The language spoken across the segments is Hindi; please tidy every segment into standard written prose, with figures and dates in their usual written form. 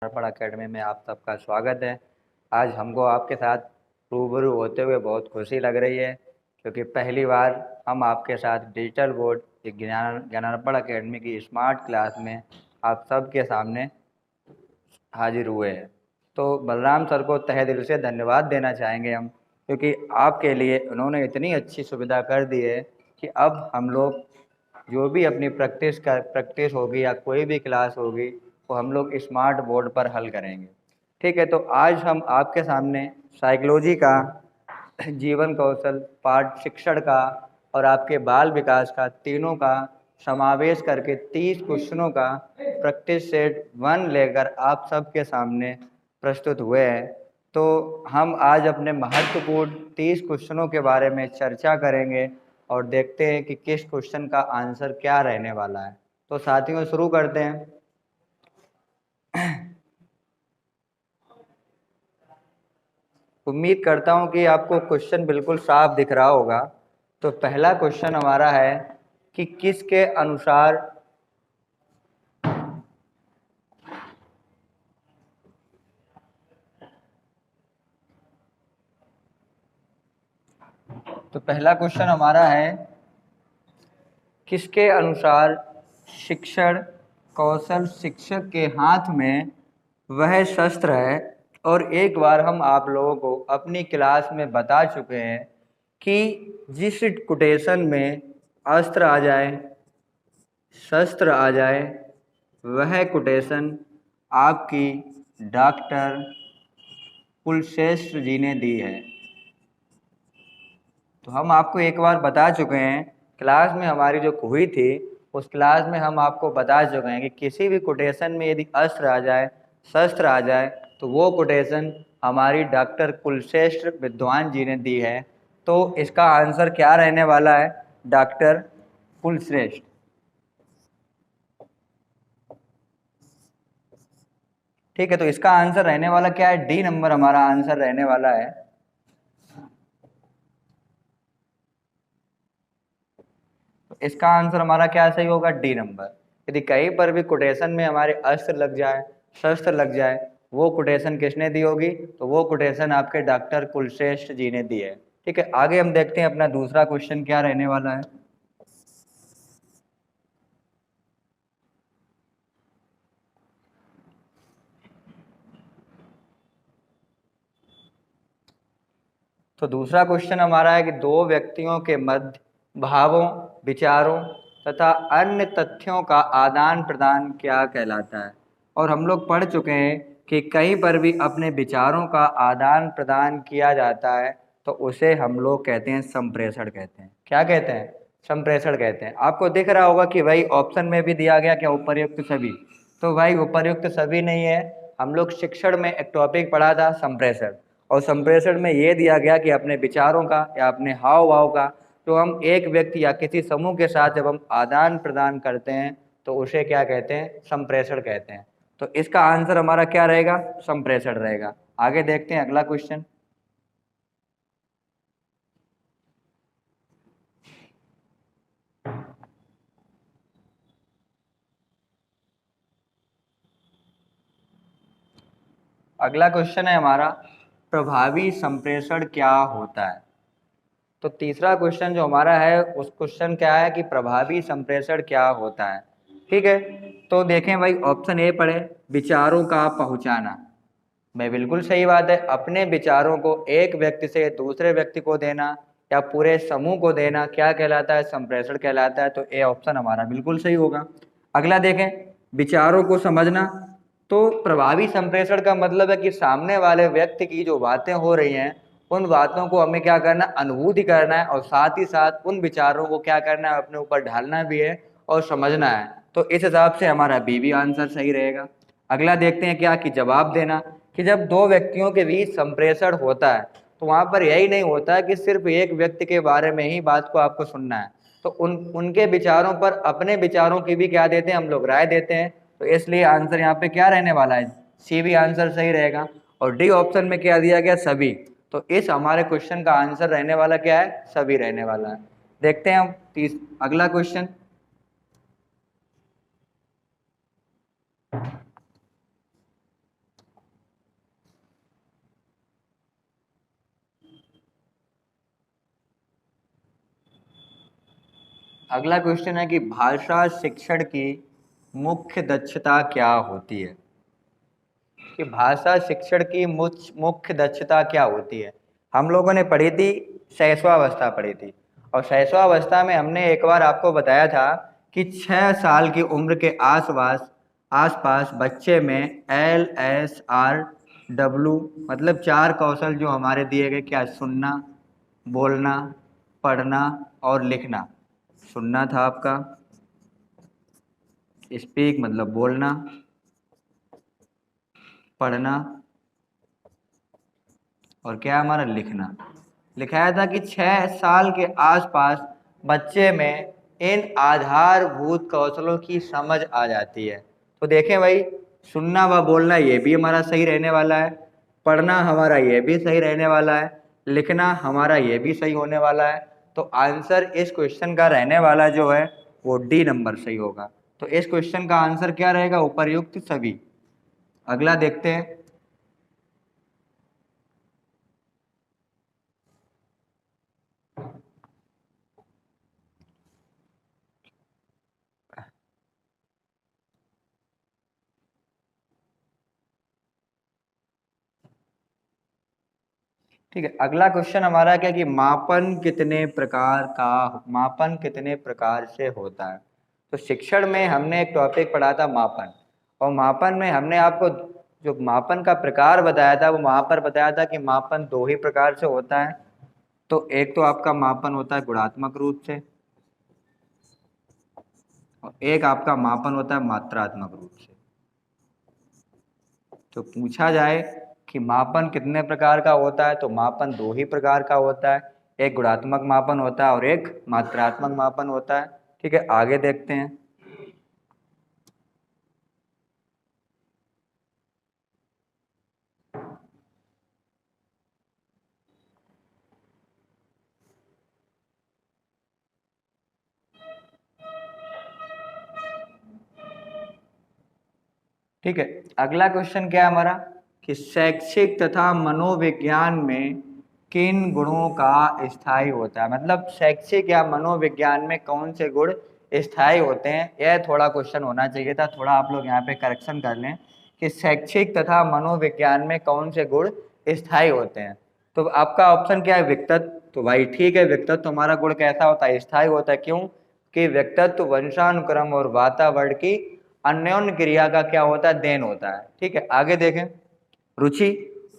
पढ़ अकेडमी में आप सबका स्वागत है। आज हमको आपके साथ रूबरू होते हुए बहुत खुशी लग रही है, क्योंकि पहली बार हम आपके साथ डिजिटल बोर्ड ज्ञानार्पण अकेडमी की स्मार्ट क्लास में आप सबके सामने हाजिर हुए हैं। तो बलराम सर को तहे दिल से धन्यवाद देना चाहेंगे हम, क्योंकि आपके लिए उन्होंने इतनी अच्छी सुविधा कर दी है कि अब हम लोग जो भी अपनी प्रैक्टिस होगी या कोई भी क्लास होगी वो हम लोग स्मार्ट बोर्ड पर हल करेंगे। ठीक है, तो आज हम आपके सामने साइकोलॉजी का, जीवन कौशल, पाठ शिक्षण का और आपके बाल विकास का, तीनों का समावेश करके 30 क्वेश्चनों का प्रैक्टिस सेट 1 लेकर आप सबके सामने प्रस्तुत हुए हैं। तो हम आज अपने महत्वपूर्ण 30 क्वेश्चनों के बारे में चर्चा करेंगे और देखते हैं कि किस क्वेश्चन का आंसर क्या रहने वाला है। तो साथियों, शुरू करते हैं। उम्मीद करता हूं कि आपको क्वेश्चन बिल्कुल साफ दिख रहा होगा। तो पहला क्वेश्चन हमारा है कि किसके अनुसार तो पहला क्वेश्चन हमारा है, किसके अनुसार शिक्षण कौशल शिक्षक के हाथ में वह शस्त्र है। और एक बार हम आप लोगों को अपनी क्लास में बता चुके हैं कि जिस कोटेशन में अस्त्र आ जाए, शस्त्र आ जाए, वह कोटेशन आपकी डॉक्टर कुलश्रेष्ठ जी ने दी है। तो हम आपको एक बार बता चुके हैं, क्लास में हमारी जो हुई थी उस क्लास में हम आपको बता चुके हैं कि किसी भी कोटेशन में यदि अस्त्र आ जाए, शस्त्र आ जाए, तो वो कोटेशन हमारी डॉक्टर कुलश्रेष्ठ विद्वान जी ने दी है। तो इसका आंसर क्या रहने वाला है? डॉक्टर कुलश्रेष्ठ। ठीक है, तो इसका आंसर रहने वाला क्या है? डी नंबर हमारा आंसर रहने वाला है। तो इसका आंसर हमारा क्या सही होगा? D number. यदि कहीं पर भी कोटेशन में हमारे अस्त्र लग जाए, शस्त्र लग जाए, वो कोटेशन किसने दी होगी? तो वो कोटेशन आपके डॉक्टर कुलश्रेष्ठ जी ने दी है। ठीक है, आगे हम देखते हैं अपना दूसरा क्वेश्चन क्या रहने वाला है। तो दूसरा क्वेश्चन हमारा है कि दो व्यक्तियों के मध्य भावों, विचारों तथा अन्य तथ्यों का आदान प्रदान क्या कहलाता है। और हम लोग पढ़ चुके हैं कि कहीं पर भी अपने विचारों का आदान प्रदान किया जाता है तो उसे हम लोग कहते हैं संप्रेषण कहते हैं। क्या कहते हैं? संप्रेषण कहते हैं। आपको दिख रहा होगा कि भाई ऑप्शन में भी दिया गया क्या? उपर्युक्त सभी। तो भाई उपर्युक्त सभी नहीं है। हम लोग शिक्षण में एक टॉपिक पढ़ा था, संप्रेषण। और संप्रेषण में ये दिया गया कि अपने विचारों का या अपने हाव भाव का जो हम एक व्यक्ति या किसी समूह के साथ जब हम आदान प्रदान करते हैं तो उसे क्या कहते हैं? संप्रेषण कहते हैं। तो इसका आंसर हमारा क्या रहेगा? संप्रेषण रहेगा। आगे देखते हैं अगला क्वेश्चन। अगला क्वेश्चन है हमारा, प्रभावी संप्रेषण क्या होता है। तो तीसरा क्वेश्चन जो हमारा है उस क्वेश्चन क्या है कि प्रभावी संप्रेषण क्या होता है। ठीक है, तो देखें भाई, ऑप्शन ए पढ़े, विचारों का पहुंचाना। मैं बिल्कुल सही बात है, अपने विचारों को एक व्यक्ति से दूसरे व्यक्ति को देना या पूरे समूह को देना क्या कहलाता है? संप्रेषण कहलाता है। तो ए ऑप्शन हमारा बिल्कुल सही होगा। अगला देखें, विचारों को समझना। तो प्रभावी संप्रेषण का मतलब है कि सामने वाले व्यक्ति की जो बातें हो रही हैं उन बातों को हमें क्या करना? अनुभूति करना है, और साथ ही साथ उन विचारों को क्या करना है? अपने ऊपर ढालना भी है और समझना है। तो इस हिसाब से हमारा बी भी आंसर सही रहेगा। अगला देखते हैं क्या कि जवाब देना, कि जब दो व्यक्तियों के बीच संप्रेषण होता है तो वहां पर यही नहीं होता है कि सिर्फ एक व्यक्ति के बारे में ही बात को आपको सुनना है। तो उनके विचारों पर अपने विचारों की भी क्या देते हैं? हम लोग राय देते हैं। तो इसलिए आंसर यहाँ पे क्या रहने वाला है? सी भी आंसर सही रहेगा। और डी ऑप्शन में क्या दिया गया? सभी। तो इस हमारे क्वेश्चन का आंसर रहने वाला क्या है? सभी रहने वाला है। देखते हैं हम अगला क्वेश्चन। अगला क्वेश्चन है कि भाषा शिक्षण की मुख्य दक्षता क्या होती है। कि भाषा शिक्षण की मुख्य दक्षता क्या होती है। हम लोगों ने पढ़ी थी, शैशवावस्था पढ़ी थी, और शैशवावस्था में हमने एक बार आपको बताया था कि 6 साल की उम्र के आसपास आसपास बच्चे में LSR W मतलब 4 कौशल जो हमारे दिए गए, क्या, सुनना, बोलना, पढ़ना और लिखना। सुनना था आपका, स्पीक मतलब बोलना, पढ़ना, और क्या हमारा लिखना। लिखाया था कि 6 साल के आसपास बच्चे में इन आधारभूत कौशलों की समझ आ जाती है। तो देखें भाई, सुनना व बोलना ये भी हमारा सही रहने वाला है, पढ़ना हमारा ये भी सही रहने वाला है, लिखना हमारा ये भी सही होने वाला है। तो आंसर इस क्वेश्चन का रहने वाला जो है वो डी नंबर सही होगा। तो इस क्वेश्चन का आंसर क्या रहेगा, उपर्युक्त सभी। अगला देखते हैं। ठीक है, अगला क्वेश्चन हमारा क्या कि मापन कितने प्रकार से होता है। तो शिक्षण में हमने एक टॉपिक पढ़ा था मापन, और मापन में हमने आपको जो मापन का प्रकार बताया था वो वहां पर बताया था कि मापन 2 ही प्रकार से होता है। तो एक तो आपका मापन होता है गुणात्मक रूप से, और एक आपका मापन होता है मात्रात्मक रूप से। तो पूछा जाए कि मापन कितने प्रकार का होता है, तो मापन 2 ही प्रकार का होता है। एक गुणात्मक मापन होता है और एक मात्रात्मक मापन होता है। ठीक है, आगे देखते हैं। ठीक है, अगला क्वेश्चन क्या है हमारा कि शैक्षिक तथा मनोविज्ञान में किन गुणों का स्थायी होता है। मतलब शैक्षिक या मनोविज्ञान में कौन से गुण स्थायी होते हैं। यह थोड़ा क्वेश्चन होना चाहिए था, थोड़ा आप लोग यहाँ पे करेक्शन कर लें कि शैक्षिक तथा मनोविज्ञान में कौन से गुण स्थायी होते हैं। तो आपका ऑप्शन क्या है, व्यक्तित्व। तो भाई ठीक है, व्यक्तित्व हमारा गुण कैसा होता है, स्थायी होता है। क्यों कि व्यक्तित्व वंशानुक्रम और वातावरण की अन्योन्य क्रिया का क्या होता है, देन होता है। ठीक है, आगे देखें। रुचि,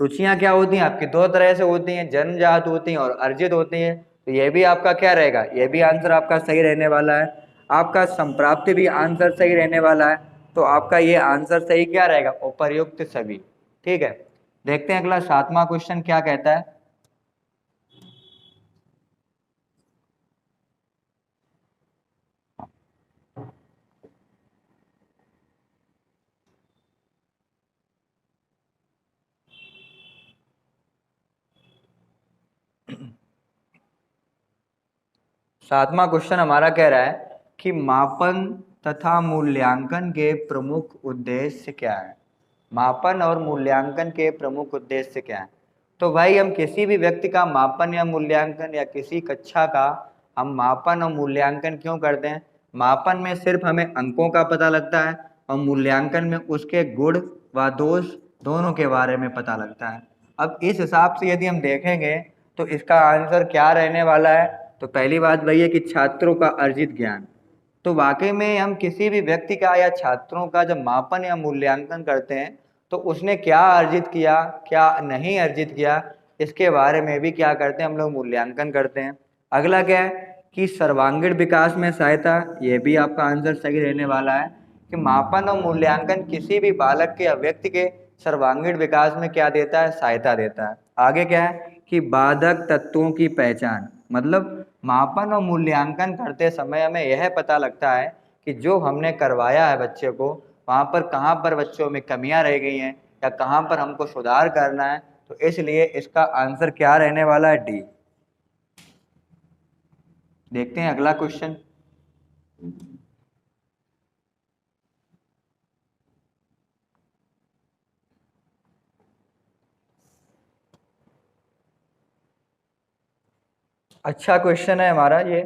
रुचियां क्या होती हैं आपकी, 2 तरह से होती हैं, जन्मजात होती हैं और अर्जित होती हैं। तो ये भी आपका क्या रहेगा, ये भी आंसर आपका सही रहने वाला है। आपका संप्राप्ति भी आंसर सही रहने वाला है। तो आपका ये आंसर सही क्या रहेगा, उपर्युक्त सभी। ठीक है, देखते हैं अगला 7वां क्वेश्चन क्या कहता है। सातवां क्वेश्चन हमारा कह रहा है कि मापन तथा मूल्यांकन के प्रमुख उद्देश्य क्या है। मापन और मूल्यांकन के प्रमुख उद्देश्य क्या है। तो भाई हम किसी भी व्यक्ति का मापन या मूल्यांकन या किसी कक्षा का हम मापन और मूल्यांकन क्यों करते हैं। मापन में सिर्फ हमें अंकों का पता लगता है, और मूल्यांकन में उसके गुण व दोष दोनों के बारे में पता लगता है। अब इस हिसाब से यदि हम देखेंगे तो इसका आंसर क्या रहने वाला है। तो पहली बात वही है कि छात्रों का अर्जित ज्ञान। तो वाकई में हम किसी भी व्यक्ति का या छात्रों का जब मापन या मूल्यांकन करते हैं तो उसने क्या अर्जित किया, क्या नहीं अर्जित किया, इसके बारे में भी क्या करते हैं, हम लोग मूल्यांकन करते हैं। अगला क्या है कि सर्वांगीण विकास में सहायता। ये भी आपका आंसर सही रहने वाला है कि मापन और मूल्यांकन किसी भी बालक के या व्यक्ति के सर्वांगीण विकास में क्या देता है, सहायता देता है। आगे क्या है कि बाधक तत्वों की पहचान। मतलब मापन और मूल्यांकन करते समय हमें यह पता लगता है कि जो हमने करवाया है बच्चे को, वहाँ पर कहाँ पर बच्चों में कमियां रह गई हैं या कहाँ पर हमको सुधार करना है। तो इसलिए इसका आंसर क्या रहने वाला है, डी। देखते हैं अगला क्वेश्चन। अच्छा क्वेश्चन है हमारा ये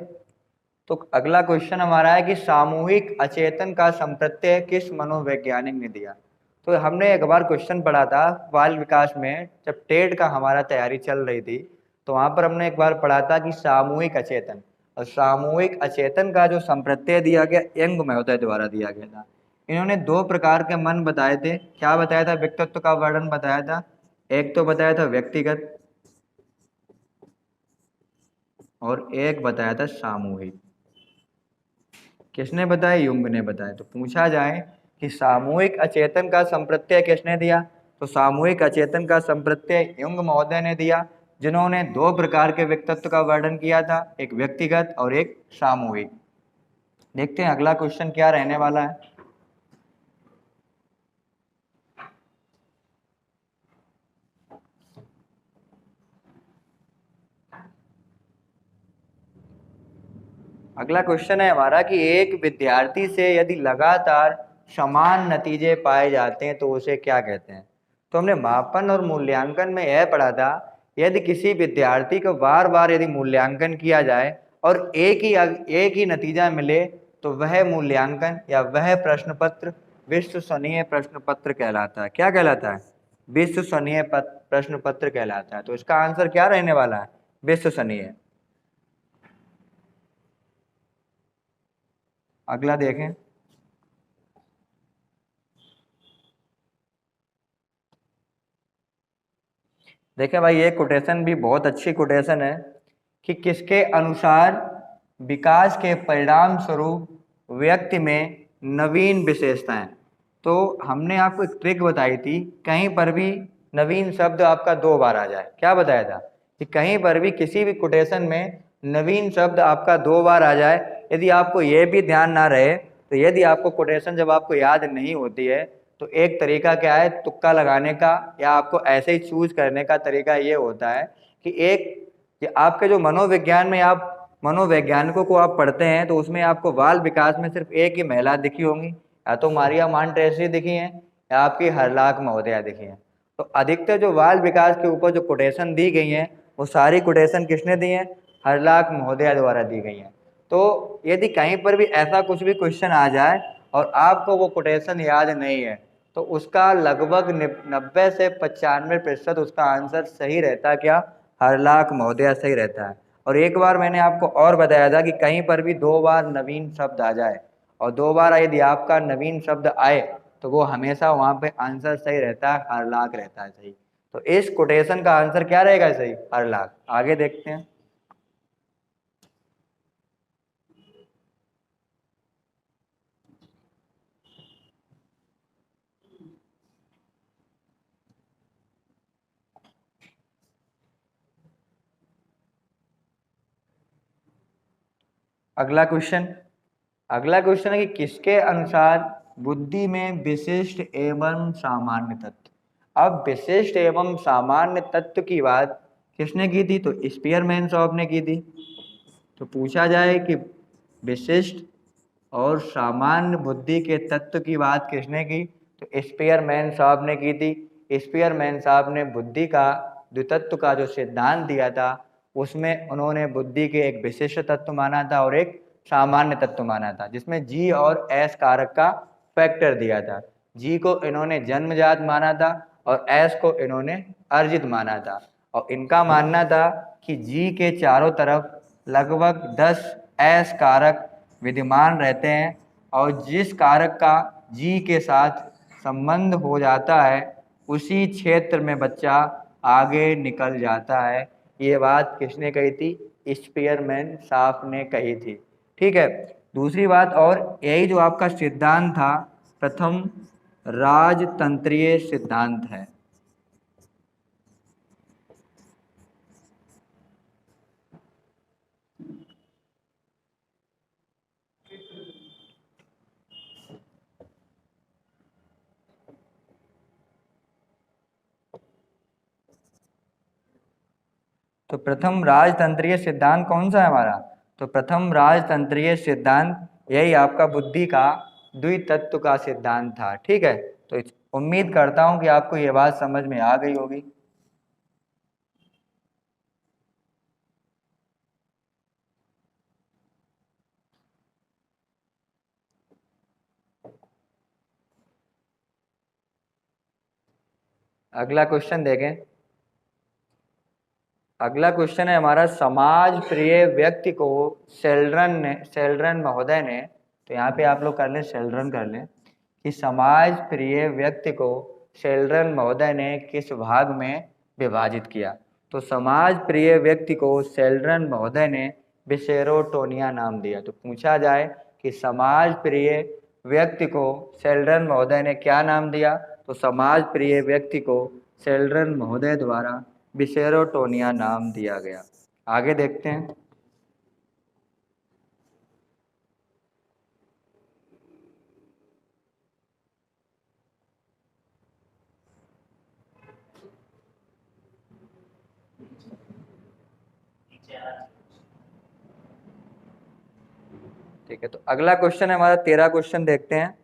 तो अगला क्वेश्चन हमारा है कि सामूहिक अचेतन का संप्रत्यय किस मनोवैज्ञानिक ने दिया। तो हमने एक बार क्वेश्चन पढ़ा था बाल विकास में, जब टेट का हमारा तैयारी चल रही थी, तो वहां पर हमने एक बार पढ़ा था कि सामूहिक अचेतन, और सामूहिक अचेतन का जो संप्रत्यय दिया गया यंग महोदय द्वारा दिया गया था। इन्होंने दो प्रकार के मन बताए थे। क्या बताया था? व्यक्तित्व का वर्णन बताया था। एक तो बताया था व्यक्तिगत, और एक बताया था सामूहिक। किसने बताया? युंग ने बताया। तो पूछा जाए कि सामूहिक अचेतन का संप्रत्यय किसने दिया, तो सामूहिक अचेतन का संप्रत्यय युंग महोदय ने दिया, जिन्होंने दो प्रकार के व्यक्तित्व का वर्णन किया था, एक व्यक्तिगत और एक सामूहिक। देखते हैं अगला क्वेश्चन क्या रहने वाला है। अगला क्वेश्चन है हमारा कि एक विद्यार्थी से यदि लगातार समान नतीजे पाए जाते हैं तो उसे क्या कहते हैं। तो हमने मापन और मूल्यांकन में यह पढ़ा था, यदि किसी विद्यार्थी को बार बार यदि मूल्यांकन किया जाए और एक ही नतीजा मिले तो वह मूल्यांकन या वह प्रश्न पत्र विश्वसनीय प्रश्न पत्र कहलाता है। क्या कहलाता है? विश्वसनीय प्रश्न पत्र कहलाता है। तो इसका आंसर क्या रहने वाला है? विश्वसनीय। अगला देखें। देखें भाई, ये कोटेशन भी बहुत अच्छी कोटेशन है कि किसके अनुसार विकास के परिणाम स्वरूप व्यक्ति में नवीन विशेषताएं। तो हमने आपको एक ट्रिक बताई थी, कहीं पर भी नवीन शब्द आपका दो बार आ जाए। क्या बताया था? कि कहीं पर भी किसी भी कोटेशन में नवीन शब्द आपका दो बार आ जाए। यदि आपको यह भी ध्यान ना रहे, तो यदि आपको कोटेशन जब आपको याद नहीं होती है, तो एक तरीका क्या है तुक्का लगाने का, या आपको ऐसे ही चूज करने का तरीका ये होता है कि कि आपके जो मनोविज्ञान में आप मनोवैज्ञानिकों को आप पढ़ते हैं, तो उसमें आपको बाल विकास में सिर्फ एक ही महिला दिखी होंगी, या तो मारिया मानट्रेसी दिखी हैं या आपकी हरलाख महोदया दिखी हैं। तो अधिकतर जो बाल विकास के ऊपर जो कोटेशन दी गई हैं, वो सारी कोटेशन किसने दी हैं? हरलाख महोदया द्वारा दी गई हैं। तो यदि कहीं पर भी ऐसा कुछ भी क्वेश्चन आ जाए और आपको वो कोटेशन याद नहीं है, तो उसका लगभग 90 से 95% उसका आंसर सही रहता है। क्या? हरलाख महोदया सही रहता है। और एक बार मैंने आपको और बताया था कि कहीं पर भी दो बार नवीन शब्द आ जाए, और दो बार यदि आपका नवीन शब्द आए, तो वो हमेशा वहां पे आंसर सही रहता है, हरलाख रहता है सही। तो इस कोटेशन का आंसर क्या रहेगा? सही, हरलाख। आगे देखते हैं। अगला क्वेश्चन। अगला क्वेश्चन है कि किसके अनुसार बुद्धि में विशिष्ट एवं सामान्य तत्व। अब विशिष्ट एवं सामान्य तत्व की बात किसने की थी? तो स्पीयरमैन साहब ने की थी। तो पूछा जाए कि विशिष्ट और सामान्य बुद्धि के तत्व की बात किसने की? तो स्पीयरमैन साहब ने की थी। स्पीयरमैन साहब ने बुद्धि का द्वितत्व का जो सिद्धांत दिया था, उसमें उन्होंने बुद्धि के एक विशिष्ट तत्व माना था और एक सामान्य तत्व माना था, जिसमें जी और एस कारक का फैक्टर दिया था। जी को इन्होंने जन्मजात माना था और एस को इन्होंने अर्जित माना था। और इनका मानना था कि जी के चारों तरफ लगभग 10 एस कारक विद्यमान रहते हैं, और जिस कारक का जी के साथ संबंध हो जाता है, उसी क्षेत्र में बच्चा आगे निकल जाता है। ये बात किसने कही थी? स्पीयरमैन साहब ने कही थी। ठीक है। दूसरी बात, और यही जो आपका सिद्धांत था, प्रथम राजतंत्रीय सिद्धांत है। तो प्रथम राजतंत्रीय सिद्धांत कौन सा है हमारा? तो प्रथम राजतंत्रीय सिद्धांत यही आपका बुद्धि का द्वितत्व का सिद्धांत था। ठीक है। तो उम्मीद करता हूं कि आपको ये बात समझ में आ गई होगी। अगला क्वेश्चन देखें। अगला क्वेश्चन है हमारा, समाज प्रिय व्यक्ति को सेल्ड्रन महोदय ने, तो यहाँ पे आप लोग कर लें, सेल्ड्रन कर लें, कि समाज प्रिय व्यक्ति को सेल्ड्रन महोदय ने किस भाग में विभाजित किया। तो समाज प्रिय व्यक्ति को सेल्ड्रन महोदय ने विसेरोटोनिया नाम दिया। तो पूछा जाए कि समाज प्रिय व्यक्ति को सेल्ड्रन महोदय ने क्या नाम दिया, तो समाज प्रिय व्यक्ति को सेल्ड्रन महोदय द्वारा विसेरोटोनिया नाम दिया गया। आगे देखते हैं। ठीक है, तो अगला क्वेश्चन है हमारा 13 क्वेश्चन देखते हैं।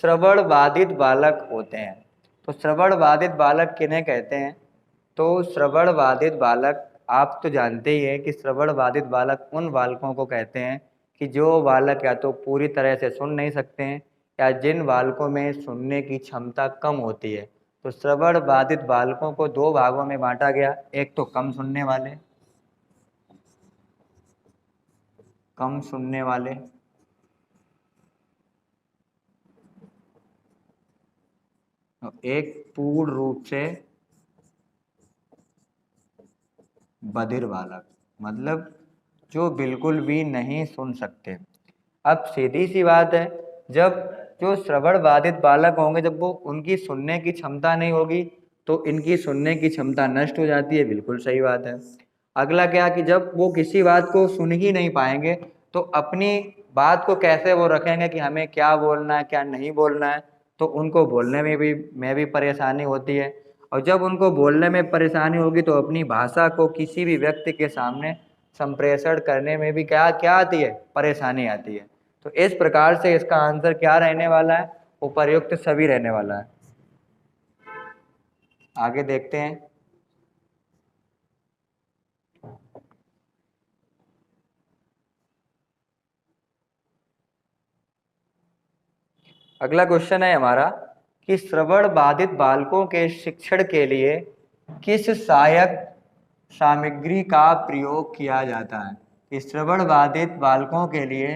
श्रवण बाधित बालक होते हैं, तो श्रवण बाधित बालक किन्हें कहते हैं। तो श्रवण बाधित बालक, आप तो जानते ही हैं कि श्रवण बाधित बालक उन बालकों को कहते हैं कि जो बालक या तो पूरी तरह से सुन नहीं सकते हैं या जिन बालकों में सुनने की क्षमता कम होती है। तो श्रवण बाधित बालकों को दो भागों में बांटा गया, एक तो कम सुनने वाले, और एक पूर्ण रूप से बधिर बालक, मतलब जो बिल्कुल भी नहीं सुन सकते। अब सीधी सी बात है, जब जो श्रवण बाधित बालक होंगे, जब वो उनकी सुनने की क्षमता नहीं होगी तो इनकी सुनने की क्षमता नष्ट हो जाती है, बिल्कुल सही बात है। अगला क्या कि जब वो किसी बात को सुन ही नहीं पाएंगे तो अपनी बात को कैसे वो रखेंगे कि हमें क्या बोलना है क्या नहीं बोलना है, तो उनको बोलने में भी परेशानी होती है। और जब उनको बोलने में परेशानी होगी तो अपनी भाषा को किसी भी व्यक्ति के सामने संप्रेषण करने में भी क्या क्या आती है, परेशानी आती है। तो इस प्रकार से इसका आंसर क्या रहने वाला है, उपर्युक्त सभी रहने वाला है। आगे देखते हैं। अगला क्वेश्चन है हमारा कि श्रवण बाधित बालकों के शिक्षण के लिए किस सहायक सामग्री का प्रयोग किया जाता है। कि श्रवण बाधित बालकों के लिए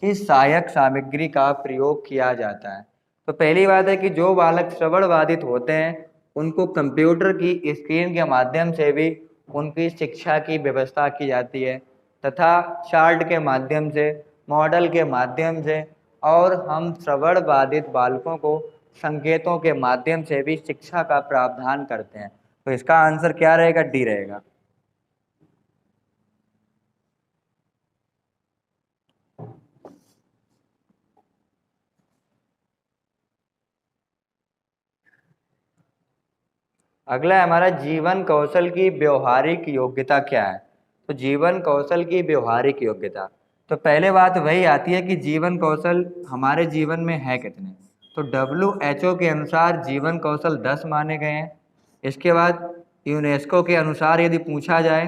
किस सहायक सामग्री का प्रयोग किया जाता है। तो पहली बात है कि जो बालक श्रवण बाधित होते हैं उनको कंप्यूटर की स्क्रीन के माध्यम से भी उनकी शिक्षा की व्यवस्था की जाती है, तथा चार्ट के माध्यम से, मॉडल के माध्यम से, और हम श्रवण बाधित बालकों को संकेतों के माध्यम से भी शिक्षा का प्रावधान करते हैं। तो इसका आंसर क्या रहेगा, डी रहेगा। अगला है हमारा, जीवन कौशल की व्यवहारिक योग्यता क्या है। तो जीवन कौशल की व्यवहारिक योग्यता, तो पहले बात वही आती है कि जीवन कौशल हमारे जीवन में है कितने। तो WHO के अनुसार जीवन कौशल 10 माने गए हैं। इसके बाद यूनेस्को के अनुसार यदि पूछा जाए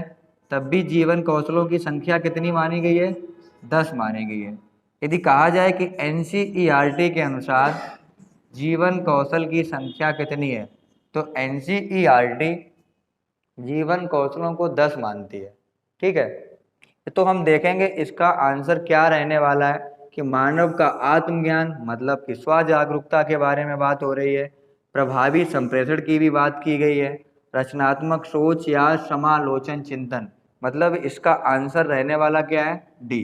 तब भी जीवन कौशलों की संख्या कितनी मानी गई है, 10 मानी गई है। यदि कहा जाए कि NCERT के अनुसार जीवन कौशल की संख्या कितनी है, तो NCERT जीवन कौशलों को 10 मानती है। ठीक है, तो हम देखेंगे इसका आंसर क्या रहने वाला है कि मानव का आत्मज्ञान, मतलब कि स्व जागरूकता के बारे में बात हो रही है। प्रभावी संप्रेषण की भी बात की गई है। रचनात्मक सोच या समालोचन चिंतन, मतलब इसका आंसर रहने वाला क्या है, डी।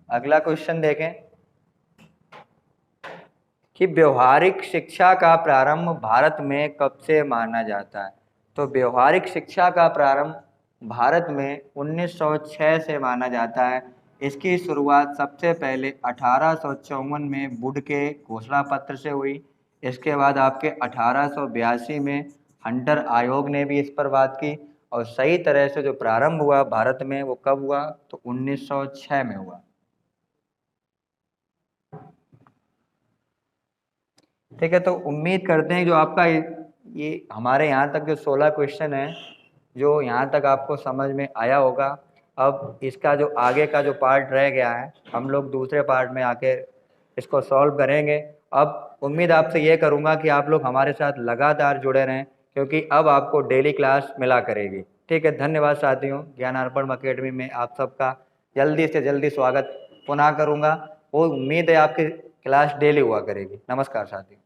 अगला क्वेश्चन देखें कि व्यवहारिक शिक्षा का प्रारंभ भारत में कब से माना जाता है। तो व्यवहारिक शिक्षा का प्रारंभ भारत में 1906 से माना जाता है। इसकी शुरुआत सबसे पहले 1854 में वुड के घोषणा पत्र से हुई। इसके बाद आपके 1882 में हंटर आयोग ने भी इस पर बात की, और सही तरह से जो प्रारंभ हुआ भारत में वो कब हुआ, तो 1906 में हुआ। ठीक है, तो उम्मीद करते हैं जो आपका ये हमारे यहाँ तक जो 16 क्वेश्चन है, जो यहाँ तक आपको समझ में आया होगा। अब इसका जो आगे का जो पार्ट रह गया है हम लोग दूसरे पार्ट में आके इसको सॉल्व करेंगे। अब उम्मीद आपसे ये करूँगा कि आप लोग हमारे साथ लगातार जुड़े रहें, क्योंकि अब आपको डेली क्लास मिला करेगी। ठीक है, धन्यवाद साथियों। ज्ञानार्पण अकेडमी में आप सबका जल्दी से जल्दी स्वागत पुनः करूँगा। वो उम्मीद है आपकी क्लास डेली हुआ करेगी। नमस्कार साथियों।